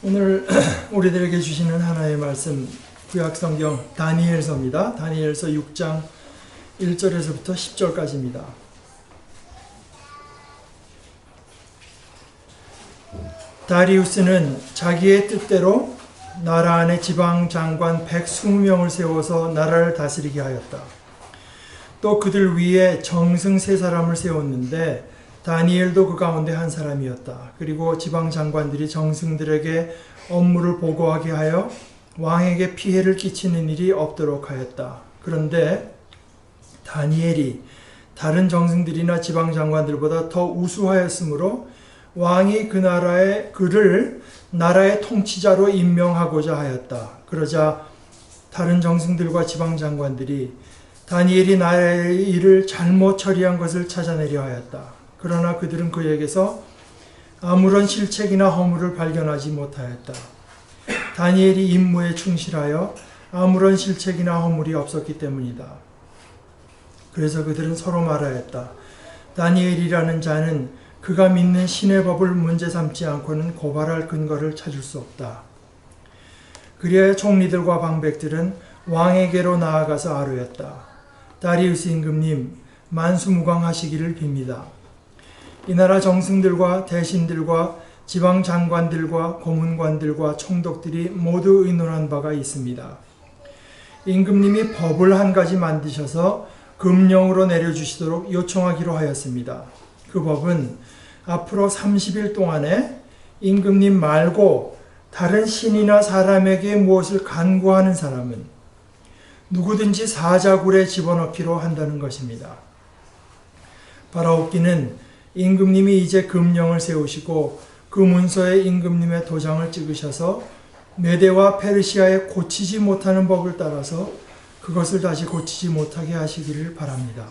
오늘 우리들에게 주시는 하나의 말씀, 구약성경 다니엘서입니다. 다니엘서 6장 1절에서부터 10절까지입니다. 다리우스는 자기의 뜻대로 나라 안에 지방 장관 120명을 세워서 나라를 다스리게 하였다. 또 그들 위에 정승 3사람을 세웠는데 다니엘도 그 가운데 한 사람이었다. 그리고 지방 장관들이 정승들에게 업무를 보고하게 하여 왕에게 피해를 끼치는 일이 없도록 하였다. 그런데 다니엘이 다른 정승들이나 지방 장관들보다 더 우수하였으므로 왕이 그를 나라의 통치자로 임명하고자 하였다. 그러자 다른 정승들과 지방 장관들이 다니엘이 나라의 일을 잘못 처리한 것을 찾아내려 하였다. 그러나 그들은 그에게서 아무런 실책이나 허물을 발견하지 못하였다. 다니엘이 임무에 충실하여 아무런 실책이나 허물이 없었기 때문이다. 그래서 그들은 서로 말하였다. 다니엘이라는 자는 그가 믿는 신의 법을 문제 삼지 않고는 고발할 근거를 찾을 수 없다. 그리하여 총리들과 방백들은 왕에게로 나아가서 아뢰었다. 다리우스 임금님, 만수무강하시기를 빕니다. 이 나라 정승들과 대신들과 지방 장관들과 고문관들과 총독들이 모두 의논한 바가 있습니다. 임금님이 법을 한 가지 만드셔서 금령으로 내려주시도록 요청하기로 하였습니다. 그 법은 앞으로 30일 동안에 임금님 말고 다른 신이나 사람에게 무엇을 간구하는 사람은 누구든지 사자굴에 집어넣기로 한다는 것입니다. 바라옵기는 임금님이 이제 금령을 세우시고 그 문서에 임금님의 도장을 찍으셔서 메대와 페르시아에 고치지 못하는 법을 따라서 그것을 다시 고치지 못하게 하시기를 바랍니다.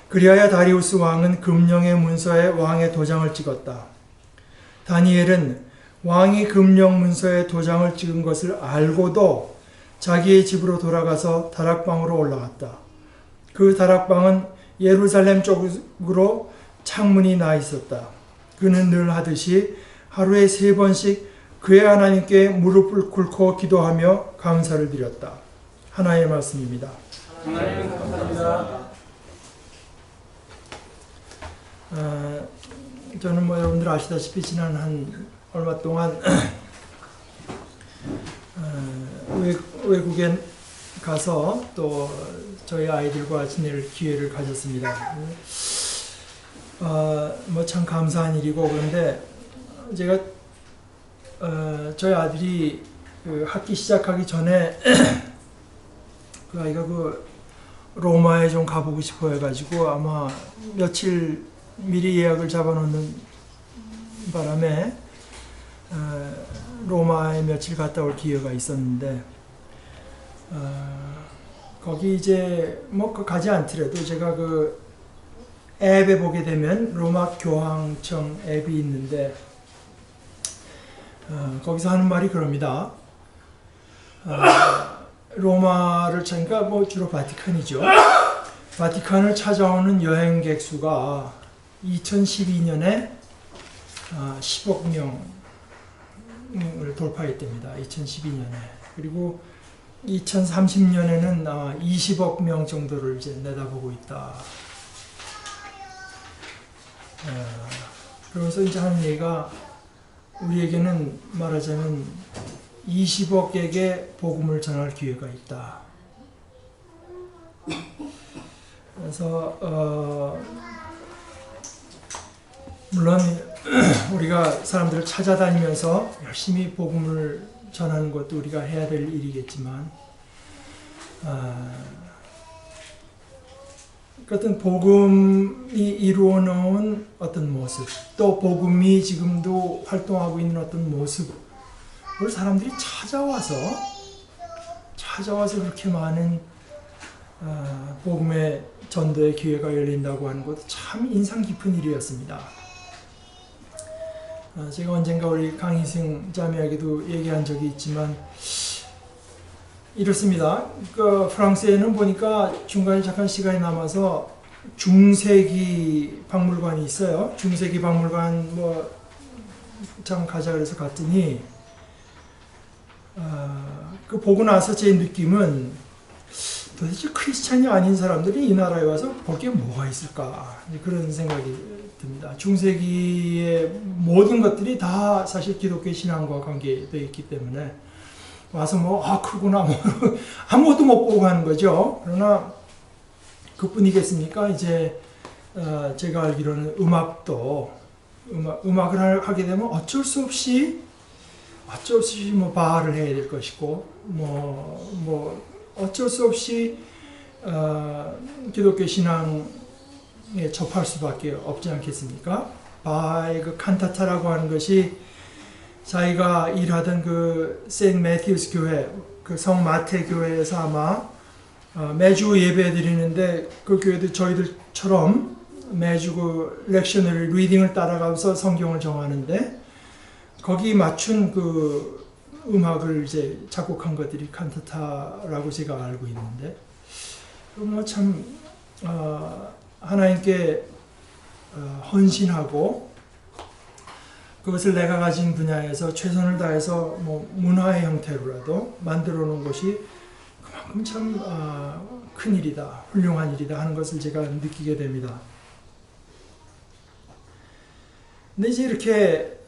그리하여 다리우스 왕은 금령의 문서에 왕의 도장을 찍었다. 다니엘은 왕이 금령 문서에 도장을 찍은 것을 알고도 자기의 집으로 돌아가서 다락방으로 올라갔다. 그 다락방은 예루살렘 쪽으로 창문이 나 있었다. 그는 늘 하듯이 하루에 3번씩 그의 하나님께 무릎을 꿇고 기도하며 감사를 드렸다. 하나님의 말씀입니다. 하나님 감사합니다. 저는 여러분들 아시다시피 지난 얼마 동안 외국에 가서 또 저희 아이들과 지낼 기회를 가졌습니다. 참 감사한 일이고, 그런데 제가 저희 아들이 학기 시작하기 전에 그 아이가 로마에 좀 가보고 싶어 해가지고 아마 며칠 미리 예약을 잡아놓는 바람에 로마에 며칠 갔다 올 기회가 있었는데, 거기 이제 가지 않더라도 제가 앱에 보게 되면 로마 교황청 앱이 있는데 거기서 하는 말이 그럽니다. 로마를 그러니까 주로 바티칸이죠. 바티칸을 찾아오는 여행객 수가 2012년에 10억 명을 돌파했답니다. 2012년에. 그리고 2030년에는 20억 명 정도를 이제 내다보고 있다. 그러면서 이제 하는 얘기가 우리에게는 말하자면 20억에게 복음을 전할 기회가 있다. 그래서 물론 우리가 사람들을 찾아다니면서 열심히 복음을 전하는 것도 우리가 해야 될 일이겠지만, 어떤 복음이 이루어 놓은 어떤 모습, 또 복음이 지금도 활동하고 있는 어떤 모습을 사람들이 찾아와서 그렇게 많은 복음의 전도의 기회가 열린다고 하는 것도 참 인상 깊은 일이었습니다. 제가 언젠가 우리 강희승 자매에게도 얘기한 적이 있지만 이렇습니다. 프랑스에는 보니까 중간에 잠깐 시간이 남아서 중세기 박물관이 있어요. 중세기 박물관 참 가자 그래서 갔더니 그 보고 나서 제 느낌은 도대체 크리스찬이 아닌 사람들이 이 나라에 와서 볼 게 뭐가 있을까 그런 생각이 듭니다. 중세기의 모든 것들이 다 사실 기독교 신앙과 관계되어 있기 때문에 와서 크구나 아무것도 못 보고 가는 거죠. 그러나 그뿐이겠습니까? 이제 제가 알기로는 음악을 하게 되면 어쩔 수 없이 바알을 해야 될 것이고 어쩔 수 없이 기독교 신앙에 접할 수밖에 없지 않겠습니까? 바하의 그 칸타타라고 하는 것이 자기가 일하던 그 세인트 매튜스 교회, 그 성 마태 교회에서 아마 매주 예배 드리는데 그 교회도 저희들처럼 매주 그 렉셔너리 리딩을 따라가면서 성경을 정하는데 거기 맞춘 그 음악을 이제 작곡한 것들이 칸타타라고 제가 알고 있는데 참 하나님께 헌신하고 그것을 내가 가진 분야에서 최선을 다해서 문화의 형태로라도 만들어 놓은 것이 그만큼 참 큰 일이다, 훌륭한 일이다 하는 것을 제가 느끼게 됩니다. 근데 이제 이렇게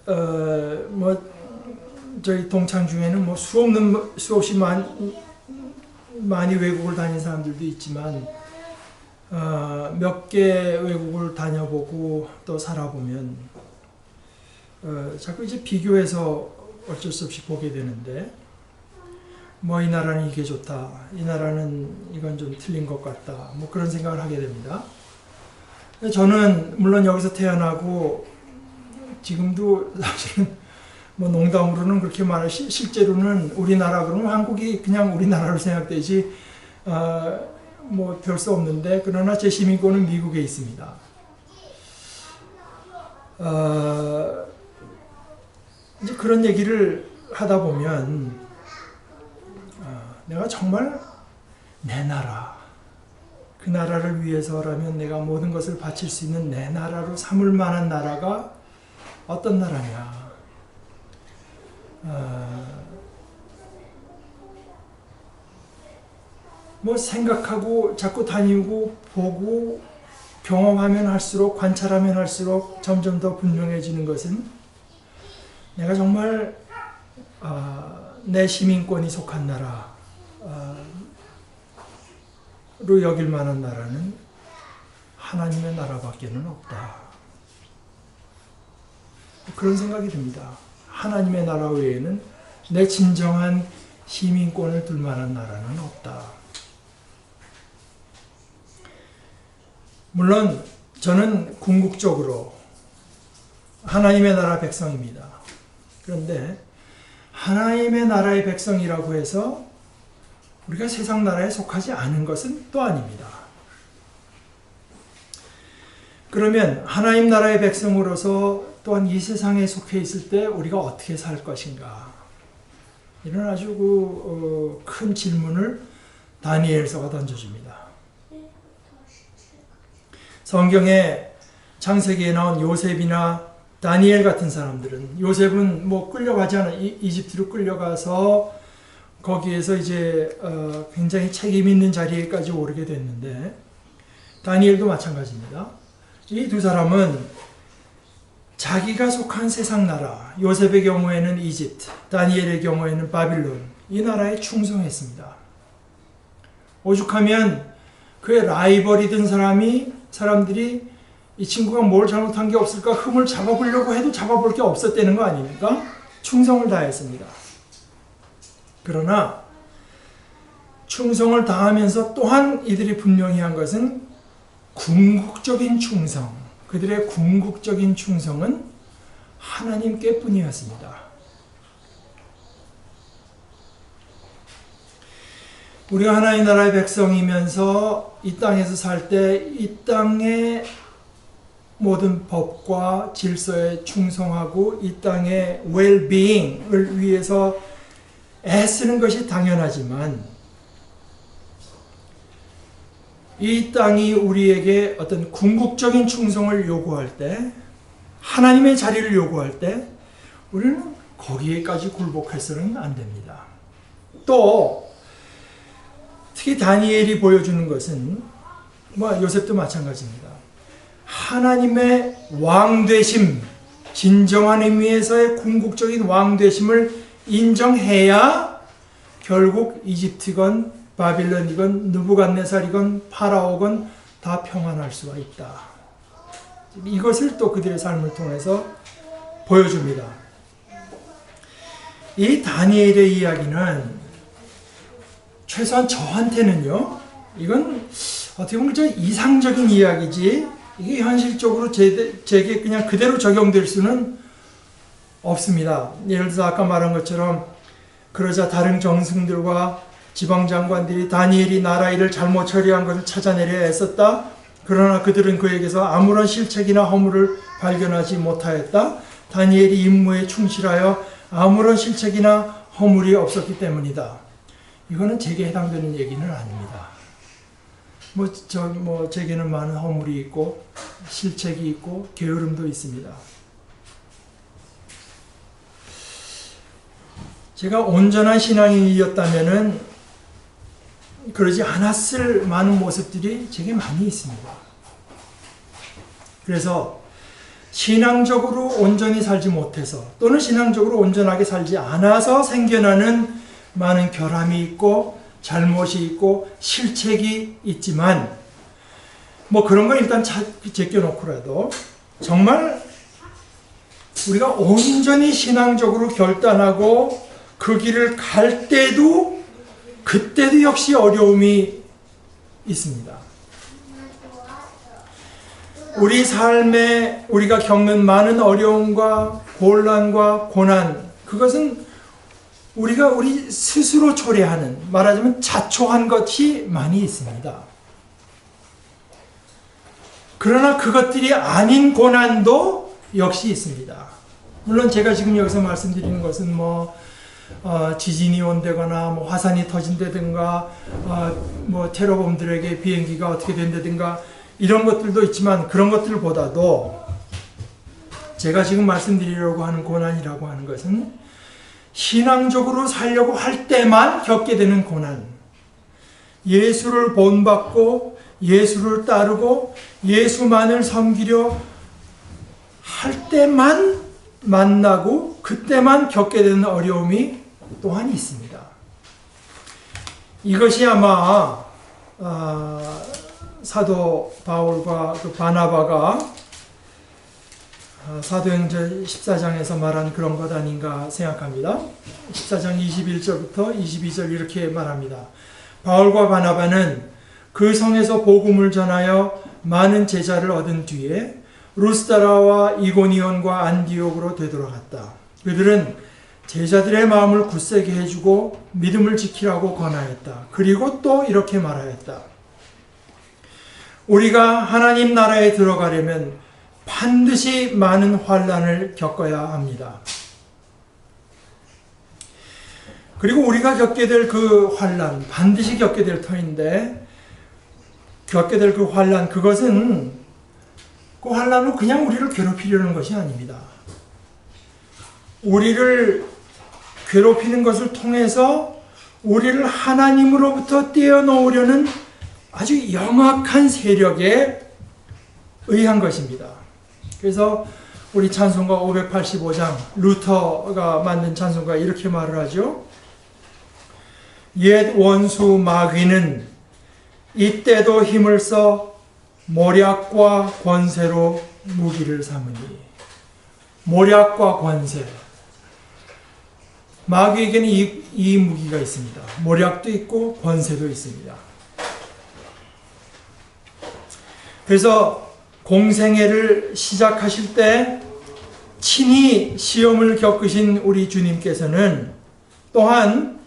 저희 동창 중에는 수없이 많이 외국을 다닌 사람들도 있지만 몇 개 외국을 다녀보고 또 살아보면 자꾸 이제 비교해서 어쩔 수 없이 보게 되는데 이 나라는 이게 좋다, 이 나라는 이건 좀 틀린 것 같다, 그런 생각을 하게 됩니다. 저는 물론 여기서 태어나고 지금도 사실은 농담으로는 그렇게 말하시 실제로는 우리나라 그러면 한국이 그냥 우리나라로 생각되지 별 수 없는데 그러나 제 시민권은 미국에 있습니다. 이제 그런 얘기를 하다 보면 내가 정말 내 나라, 그 나라를 위해서라면 내가 모든 것을 바칠 수 있는 내 나라로 삼을 만한 나라가 어떤 나라냐. 생각하고 자꾸 다니고 보고 경험하면 할수록 관찰하면 할수록 점점 더 분명해지는 것은 내가 정말 내 시민권이 속한 나라로 여길 만한 나라는 하나님의 나라밖에는 없다. 그런 생각이 듭니다. 하나님의 나라 외에는 내 진정한 시민권을 둘 만한 나라는 없다. 물론 저는 궁극적으로 하나님의 나라 백성입니다. 그런데 하나님의 나라의 백성이라고 해서 우리가 세상 나라에 속하지 않은 것은 또 아닙니다. 그러면 하나님 나라의 백성으로서 또한 이 세상에 속해 있을 때 우리가 어떻게 살 것인가? 이런 아주 큰 질문을 다니엘서가 던져줍니다. 성경에 창세기에 나온 요셉이나 다니엘 같은 사람들은, 요셉은 끌려가지 않아 이집트로 끌려가서 거기에서 이제 굉장히 책임 있는 자리에까지 오르게 됐는데 다니엘도 마찬가지입니다. 이 두 사람은 자기가 속한 세상 나라, 요셉의 경우에는 이집트, 다니엘의 경우에는 바빌론, 이 나라에 충성했습니다. 오죽하면 그의 라이벌이던 사람들이 이 친구가 뭘 잘못한 게 없을까 흠을 잡아보려고 해도 잡아볼 게 없었다는 거 아닙니까? 충성을 다했습니다. 그러나 충성을 다하면서 또한 이들이 분명히 한 것은 궁극적인 충성, 그들의 궁극적인 충성은 하나님께 뿐이었습니다. 우리가 하나님 나라의 백성이면서 이 땅에서 살 때 이 땅의 모든 법과 질서에 충성하고 이 땅의 well-being을 위해서 애쓰는 것이 당연하지만 이 땅이 우리에게 어떤 궁극적인 충성을 요구할 때, 하나님의 자리를 요구할 때 우리는 거기에까지 굴복해서는 안 됩니다. 또 특히 다니엘이 보여주는 것은 요셉도 마찬가지입니다. 하나님의 왕되심, 진정한 의미에서의 궁극적인 왕되심을 인정해야 결국 이집트건 바빌론이건 느부갓네살이건 파라오건 다 평안할 수가 있다. 이것을 또 그들의 삶을 통해서 보여줍니다. 이 다니엘의 이야기는 최소한 저한테는요, 이건 어떻게 보면 좀 이상적인 이야기지, 이게 현실적으로 제게 그냥 그대로 적용될 수는 없습니다. 예를 들어서 아까 말한 것처럼, 그러자 다른 정승들과 지방장관들이 다니엘이 나라 일을 잘못 처리한 것을 찾아내려 애썼다. 그러나 그들은 그에게서 아무런 실책이나 허물을 발견하지 못하였다. 다니엘이 임무에 충실하여 아무런 실책이나 허물이 없었기 때문이다. 이거는 제게 해당되는 얘기는 아닙니다. 제게는 많은 허물이 있고 실책이 있고 게으름도 있습니다. 제가 온전한 신앙인이었다면은 그러지 않았을 많은 모습들이 제게 많이 있습니다. 그래서 신앙적으로 온전히 살지 못해서 또는 신앙적으로 온전하게 살지 않아서 생겨나는 많은 결함이 있고 잘못이 있고 실책이 있지만 그런 건 일단 제껴놓고라도 정말 우리가 온전히 신앙적으로 결단하고 그 길을 갈 때도 그때도 역시 어려움이 있습니다. 우리 삶에 우리가 겪는 많은 어려움과 곤란과 고난, 그것은 우리가 우리 스스로 초래하는, 말하자면 자초한 것이 많이 있습니다. 그러나 그것들이 아닌 고난도 역시 있습니다. 물론 제가 지금 여기서 말씀드리는 것은 지진이 온다거나 화산이 터진다든가 테러범들에게 비행기가 어떻게 된다든가 이런 것들도 있지만, 그런 것들보다도 제가 지금 말씀드리려고 하는 고난이라고 하는 것은 신앙적으로 살려고 할 때만 겪게 되는 고난, 예수를 본받고 예수를 따르고 예수만을 섬기려 할 때만 만나고 그때만 겪게 되는 어려움이 또한 있습니다. 이것이 아마 사도 바울과 바나바가 사도행전 14장에서 말한 그런 것 아닌가 생각합니다. 14장 21절부터 22절 이렇게 말합니다. 바울과 바나바는 그 성에서 복음을 전하여 많은 제자를 얻은 뒤에 루스드라와 이고니온과 안디옥으로 되돌아갔다. 그들은 제자들의 마음을 굳세게 해주고 믿음을 지키라고 권하였다. 그리고 또 이렇게 말하였다. 우리가 하나님 나라에 들어가려면 반드시 많은 환난을 겪어야 합니다. 그리고 우리가 겪게 될 그 환난, 반드시 겪게 될 터인데, 겪게 될 그 환난, 그것은 그 환난으로 그냥 우리를 괴롭히려는 것이 아닙니다. 우리를 괴롭히는 것을 통해서 우리를 하나님으로부터 떼어놓으려는 아주 영악한 세력에 의한 것입니다. 그래서 우리 찬송가 585장, 루터가 만든 찬송가 이렇게 말을 하죠. 옛 원수 마귀는 이때도 힘을 써 모략과 권세로 무기를 삼으니. 모략과 권세. 마귀에게는 이 무기가 있습니다. 모략도 있고 권세도 있습니다. 그래서 공생애를 시작하실 때 친히 시험을 겪으신 우리 주님께서는 또한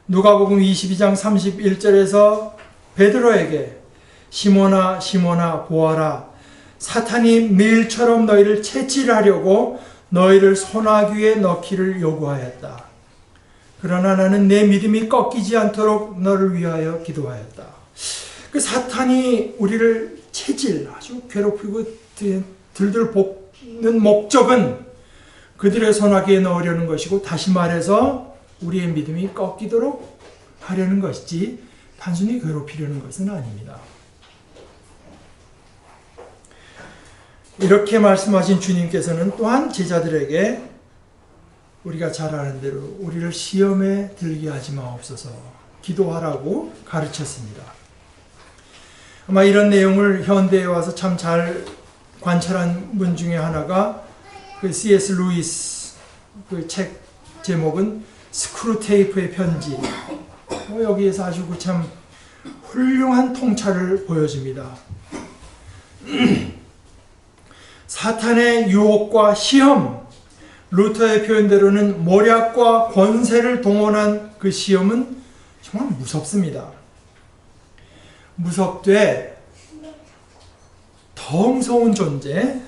누가복음 22장 31절에서 베드로에게 시몬아 시몬아 보아라, 사탄이 밀처럼 너희를 채찍하려고 너희를 소나귀에 넣기를 요구하였다. 그러나 나는 내 믿음이 꺾이지 않도록 너를 위하여 기도하였다. 그 사탄이 우리를 아주 괴롭히고 들들 볶는 목적은 그들의 손아귀에 넣으려는 것이고, 다시 말해서 우리의 믿음이 꺾이도록 하려는 것이지 단순히 괴롭히려는 것은 아닙니다. 이렇게 말씀하신 주님께서는 또한 제자들에게 우리가 잘 아는 대로 우리를 시험에 들게 하지 마옵소서 기도하라고 가르쳤습니다. 아마 이런 내용을 현대에 와서 참 잘 관찰한 분 중에 하나가 그 C.S. 루이스 그 책 제목은 스크루테이프의 편지. 여기에서 아주 참 훌륭한 통찰을 보여줍니다. 사탄의 유혹과 시험, 루터의 표현대로는 모략과 권세를 동원한 그 시험은 정말 무섭습니다. 무섭되 더 무서운 존재,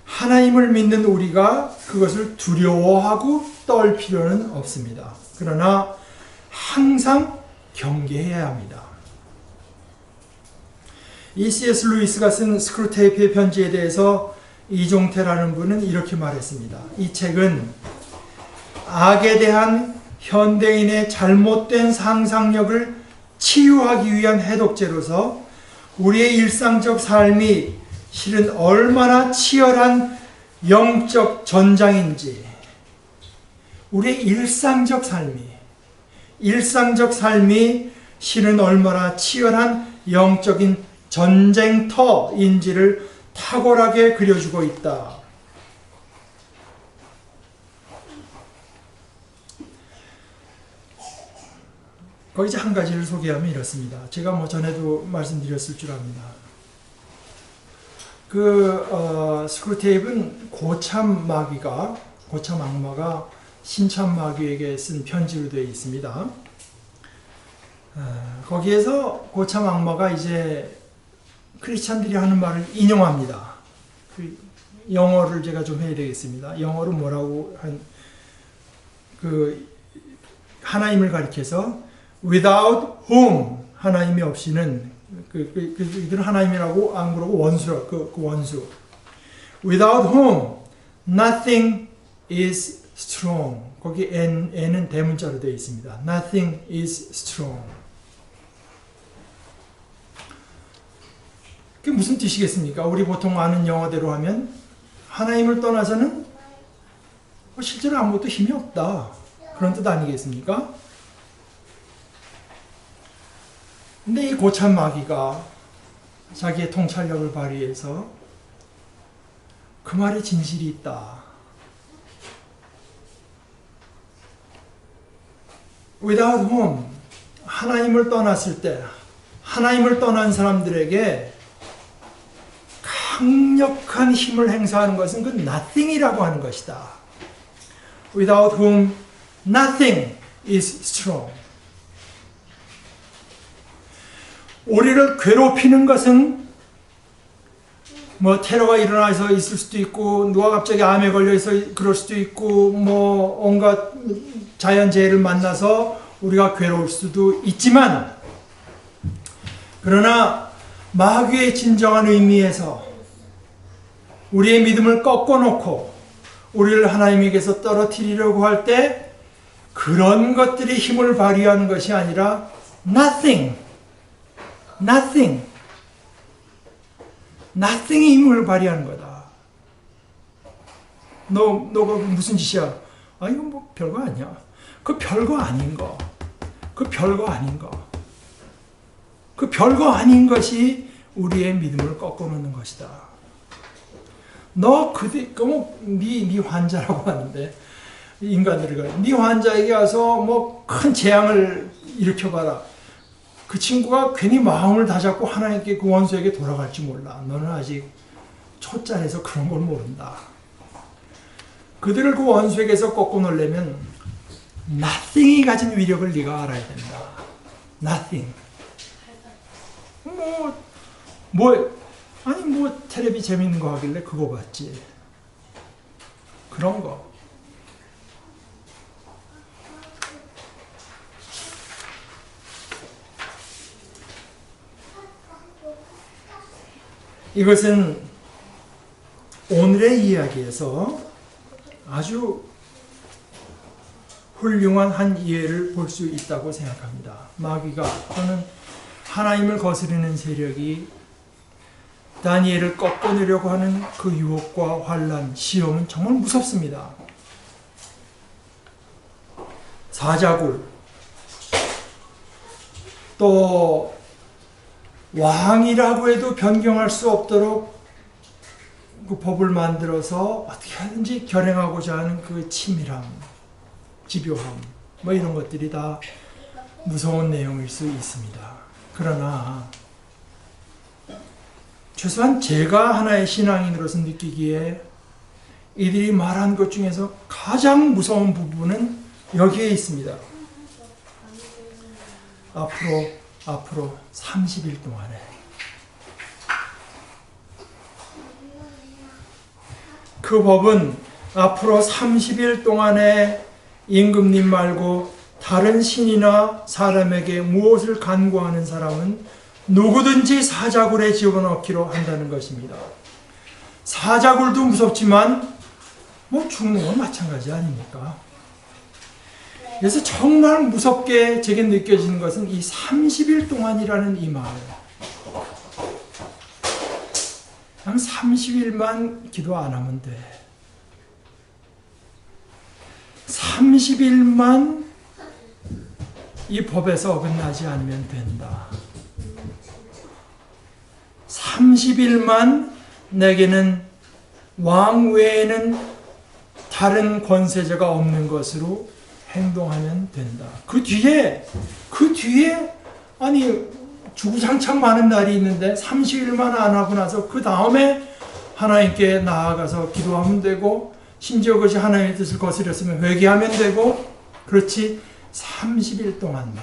하나님을 믿는 우리가 그것을 두려워하고 떨 필요는 없습니다. 그러나 항상 경계해야 합니다. 이 C.S. 루이스가 쓴 스크루테이프의 편지에 대해서 이종태라는 분은 이렇게 말했습니다. 이 책은 악에 대한 현대인의 잘못된 상상력을 치유하기 위한 해독제로서 우리의 일상적 삶이 실은 얼마나 치열한 영적 전장인지, 우리의 일상적 삶이 실은 얼마나 치열한 영적인 전쟁터인지를 탁월하게 그려주고 있다. 거기서 한 가지를 소개하면 이렇습니다. 제가 전에도 말씀드렸을 줄 압니다. 스크루테이프는 고참 악마가 신참 마귀에게 쓴 편지로 되어 있습니다. 거기에서 고참 악마가 이제 크리스찬들이 하는 말을 인용합니다. 그 영어를 제가 좀 해야 되겠습니다. 영어로 뭐라고 하나님을 가리켜서 without whom, 하나님이 없이는 이들은 하나님이라고 안 그러고 원수라, 그 원수. without whom nothing is strong. 거기 n은 대문자로 되어 있습니다. nothing is strong. 그게 무슨 뜻이겠습니까? 우리 보통 아는 영어대로 하면 하나님을 떠나서는 실제로 아무것도 힘이 없다, 그런 뜻 아니겠습니까? 근데 이 고참 마귀가 자기의 통찰력을 발휘해서 그 말에 진실이 있다. without whom, 하나님을 떠났을 때, 하나님을 떠난 사람들에게 강력한 힘을 행사하는 것은 그 nothing이라고 하는 것이다. Without whom nothing is strong. 우리를 괴롭히는 것은 테러가 일어나서 있을 수도 있고, 누가 갑자기 암에 걸려서 그럴 수도 있고, 온갖 자연재해를 만나서 우리가 괴로울 수도 있지만, 그러나 마귀의 진정한 의미에서 우리의 믿음을 꺾어놓고 우리를 하나님에게서 떨어뜨리려고 할 때 그런 것들이 힘을 발휘하는 것이 아니라 nothing이 힘을 발휘하는 거다. 너가 무슨 짓이야? 이건 별거 아니야. 그 별거 아닌 거. 그 별거 아닌 것이 우리의 믿음을 꺾어놓는 것이다. 네 환자라고 하는데, 인간들이 네 환자에게 와서 큰 재앙을 일으켜봐라. 그 친구가 괜히 마음을 다잡고 하나님께 그 원수에게 돌아갈지 몰라. 너는 아직 초짜라서 그런 걸 모른다. 그들을 그 원수에게서 꺾어놓으려면 nothing이 가진 위력을 네가 알아야 된다. nothing. 텔레비 재밌는 거 하길래 그거 봤지. 그런 거. 이것은 오늘의 이야기에서 아주 훌륭한 한 예를 볼 수 있다고 생각합니다. 마귀가 또는 하나님을 거스르는 세력이 다니엘을 꺾어내려고 하는 그 유혹과 환난, 시험은 정말 무섭습니다. 사자굴, 또 왕이라고 해도 변경할 수 없도록 그 법을 만들어서 어떻게 하든지 결행하고자 하는 그 치밀함, 집요함, 뭐 이런 것들이 다 무서운 내용일 수 있습니다. 그러나 최소한 제가 하나의 신앙인으로서 느끼기에 이들이 말한 것 중에서 가장 무서운 부분은 여기에 있습니다. 앞으로 30일 동안에 그 법은 앞으로 30일 동안에 임금님 말고 다른 신이나 사람에게 무엇을 간구하는 사람은 누구든지 사자굴에 집어넣기로 한다는 것입니다. 사자굴도 무섭지만 뭐 죽는 건 마찬가지 아닙니까? 그래서 정말 무섭게 제게 느껴지는 것은 이 30일 동안이라는 이 말. 그냥 30일만 기도 안 하면 돼. 30일만 이 법에서 어긋나지 않으면 된다. 30일만 내게는 왕 외에는 다른 권세자가 없는 것으로 행동하면 된다. 그 뒤에 아니 주구장창 많은 날이 있는데 30일만 안 하고 나서 그 다음에 하나님께 나아가서 기도하면 되고, 심지어 그것이 하나님의 뜻을 거스렸으면 회개하면 되고, 그렇지 30일 동안만.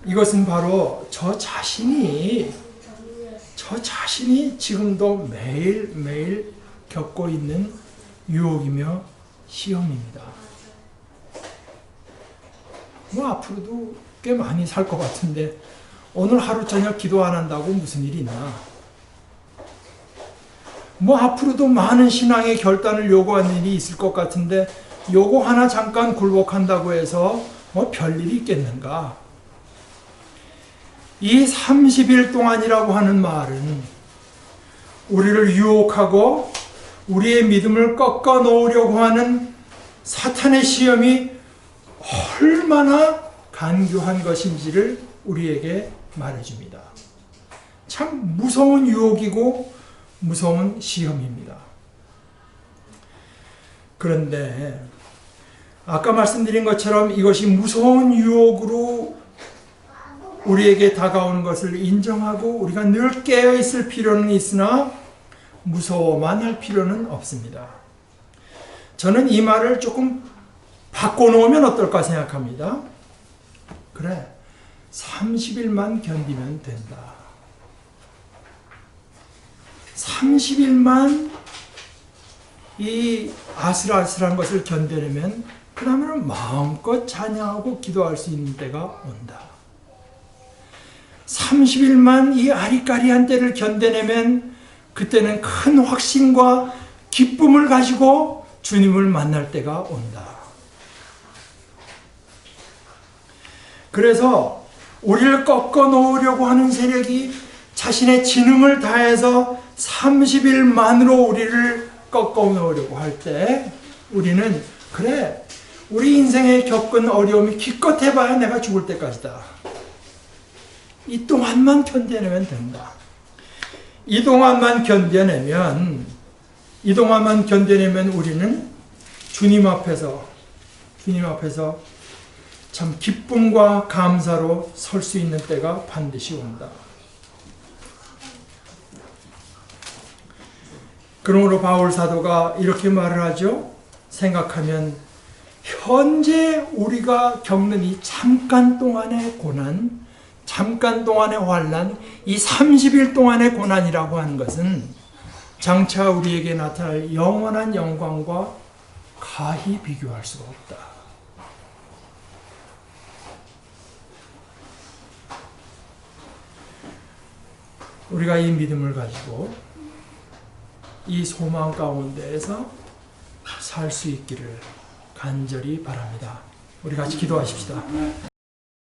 이것은 바로 저 자신이 지금도 매일매일 겪고 있는 유혹이며 시험입니다. 뭐 앞으로도 꽤 많이 살 것 같은데 오늘 하루 저녁 기도 안 한다고 무슨 일이 있나? 뭐 앞으로도 많은 신앙의 결단을 요구하는 일이 있을 것 같은데 요거 하나 잠깐 굴복한다고 해서 뭐 별일이 있겠는가? 이 30일 동안이라고 하는 말은 우리를 유혹하고 우리의 믿음을 꺾어 놓으려고 하는 사탄의 시험이 얼마나 간교한 것인지를 우리에게 말해줍니다. 참 무서운 유혹이고 무서운 시험입니다. 그런데 아까 말씀드린 것처럼 이것이 무서운 유혹으로 우리에게 다가오는 것을 인정하고 우리가 늘 깨어있을 필요는 있으나 무서워만 할 필요는 없습니다. 저는 이 말을 조금 바꿔놓으면 어떨까 생각합니다. 그래, 30일만 견디면 된다. 30일만 이 아슬아슬한 것을 견뎌내면 그 다음에는 마음껏 찬양하고 기도할 수 있는 때가 온다. 30일만 이 아리까리한 때를 견뎌내면 그때는 큰 확신과 기쁨을 가지고 주님을 만날 때가 온다. 그래서 우리를 꺾어 놓으려고 하는 세력이 자신의 지능을 다해서 30일만으로 우리를 꺾어 놓으려고 할 때 우리는 그래, 우리 인생에 겪은 어려움이 기껏 해봐야 내가 죽을 때까지다. 이 동안만 견뎌내면 된다. 이 동안만 견뎌내면 우리는 주님 앞에서 참 기쁨과 감사로 설 수 있는 때가 반드시 온다. 그러므로 바울 사도가 이렇게 말을 하죠. 생각하면 현재 우리가 겪는 이 잠깐 동안의 고난, 잠깐 동안의 환난, 이 30일 동안의 고난이라고 하는 것은 장차 우리에게 나타날 영원한 영광과 가히 비교할 수가 없다. 우리가 이 믿음을 가지고 이 소망 가운데에서 살 수 있기를 간절히 바랍니다. 우리 같이 기도하십시다.